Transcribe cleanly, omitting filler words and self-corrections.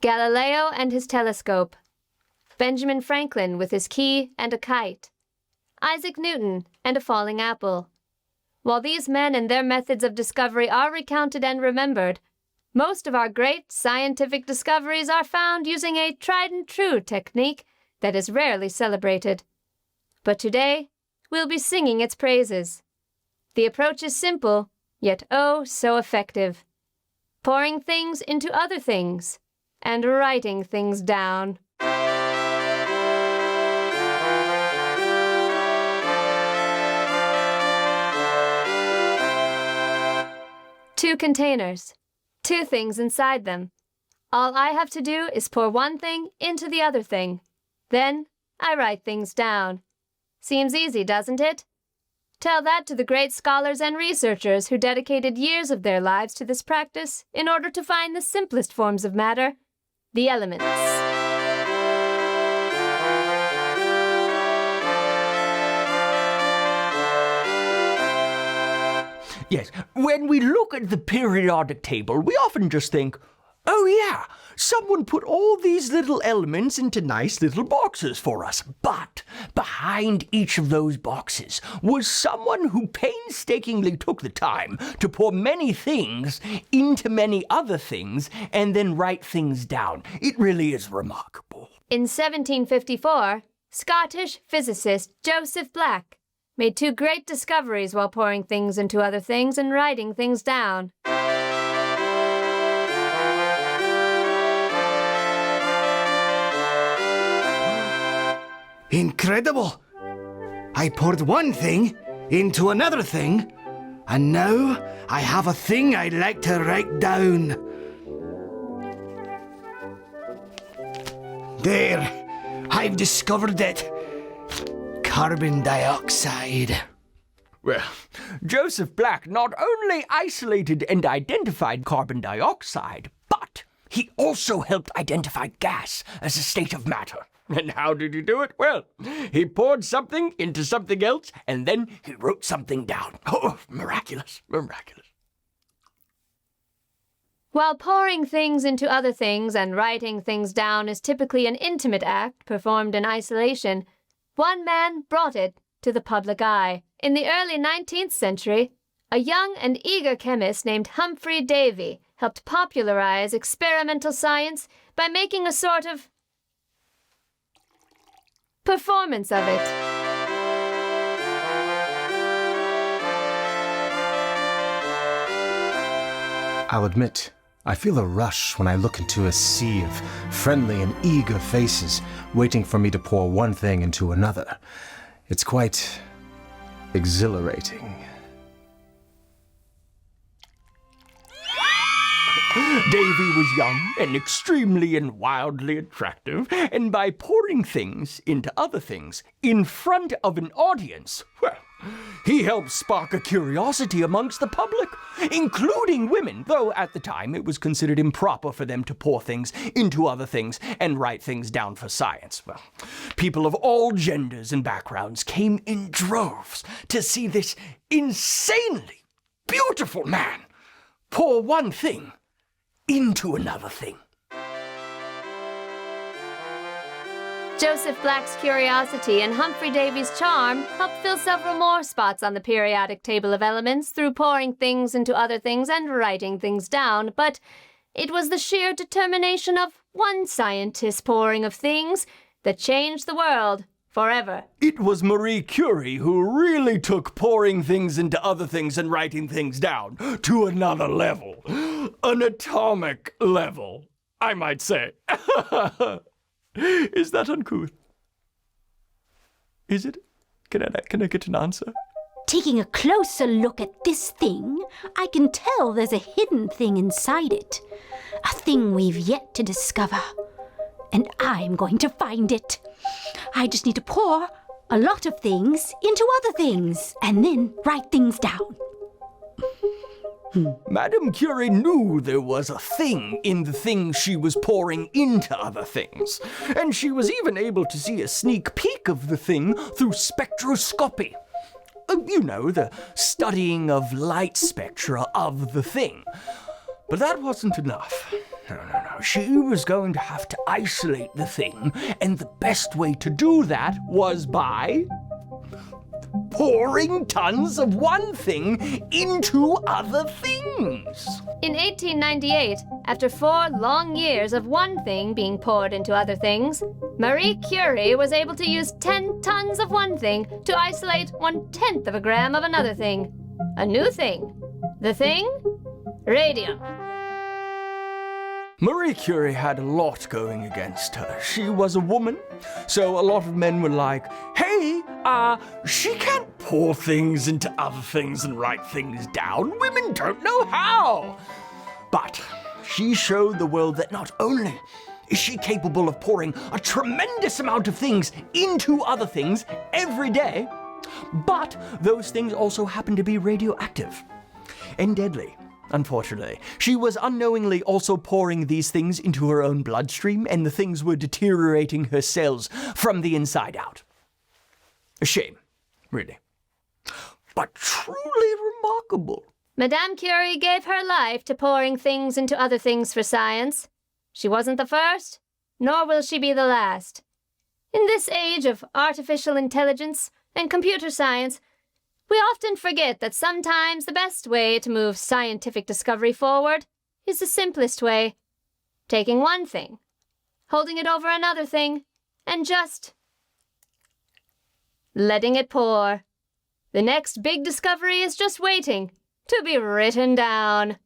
Galileo and his telescope, Benjamin Franklin with his key and a kite, Isaac Newton and a falling apple. While these men and their methods of discovery are recounted and remembered, most of our great scientific discoveries are found using a tried-and-true technique that is rarely celebrated. But today, we'll be singing its praises. The approach is simple, yet oh so effective. Pouring things into other things, and writing things down. 2 containers, 2 things inside them. All I have to do is pour one thing into the other thing. Then I write things down. Seems easy, doesn't it? Tell that to the great scholars and researchers who dedicated years of their lives to this practice in order to find the simplest forms of matter, the elements. Yes, when we look at the periodic table, we often just think, oh yeah, someone put all these little elements into nice little boxes for us. But behind each of those boxes was someone who painstakingly took the time to pour many things into many other things and then write things down. It really is remarkable. In 1754, Scottish physicist Joseph Black made 2 great discoveries while pouring things into other things and writing things down. Incredible! I poured one thing into another thing, and now I have a thing I'd like to write down. There, I've discovered it. Carbon dioxide. Well, Joseph Black not only isolated and identified carbon dioxide, but he also helped identify gas as a state of matter. And how did he do it? Well, he poured something into something else, and then he wrote something down. Oh, miraculous, miraculous. While pouring things into other things and writing things down is typically an intimate act performed in isolation, one man brought it to the public eye. In the early 19th century, a young and eager chemist named Humphrey Davyy helped popularize experimental science by making a sort of performance of it. I'll admit, I feel a rush when I look into a sea of friendly and eager faces waiting for me to pour one thing into another. It's quite exhilarating. Davyy was young and extremely and wildly attractive, and by pouring things into other things in front of an audience, well, he helped spark a curiosity amongst the public, including women, though at the time it was considered improper for them to pour things into other things and write things down for science. Well, people of all genders and backgrounds came in droves to see this insanely beautiful man pour one thing into another thing. Joseph Black's curiosity and Humphrey Davy's charm helped fill several more spots on the periodic table of elements through pouring things into other things and writing things down, but it was the sheer determination of one scientist's pouring of things that changed the world forever. It was Marie Curie who really took pouring things into other things and writing things down to another level. An atomic level, I might say. Is that uncouth? Is it? Can I get an answer? Taking a closer look at this thing, I can tell there's a hidden thing inside it. A thing we've yet to discover. And I'm going to find it. I just need to pour a lot of things into other things and then write things down. Madame Curie knew there was a thing in the thing she was pouring into other things, and she was even able to see a sneak peek of the thing through spectroscopy. You know, the studying of light spectra of the thing. But that wasn't enough. She was going to have to isolate the thing, and the best way to do that was by pouring tons of one thing into other things. In 1898, after 4 long years of one thing being poured into other things, Marie Curie was able to use 10 tons of one thing to isolate 1/10 of a gram of another thing. A new thing. The thing? Radium. Marie Curie had a lot going against her. She was a woman, so a lot of men were like, hey, she can't pour things into other things and write things down. Women don't know how. But she showed the world that not only is she capable of pouring a tremendous amount of things into other things every day, but those things also happen to be radioactive and deadly. Unfortunately, she was unknowingly also pouring these things into her own bloodstream, and the things were deteriorating her cells from the inside out. A shame, really. But truly remarkable. Madame Curie gave her life to pouring things into other things for science. She wasn't the first, nor will she be the last. In this age of artificial intelligence and computer science, we often forget that sometimes the best way to move scientific discovery forward is the simplest way. Taking one thing, holding it over another thing, and just letting it pour. The next big discovery is just waiting to be written down.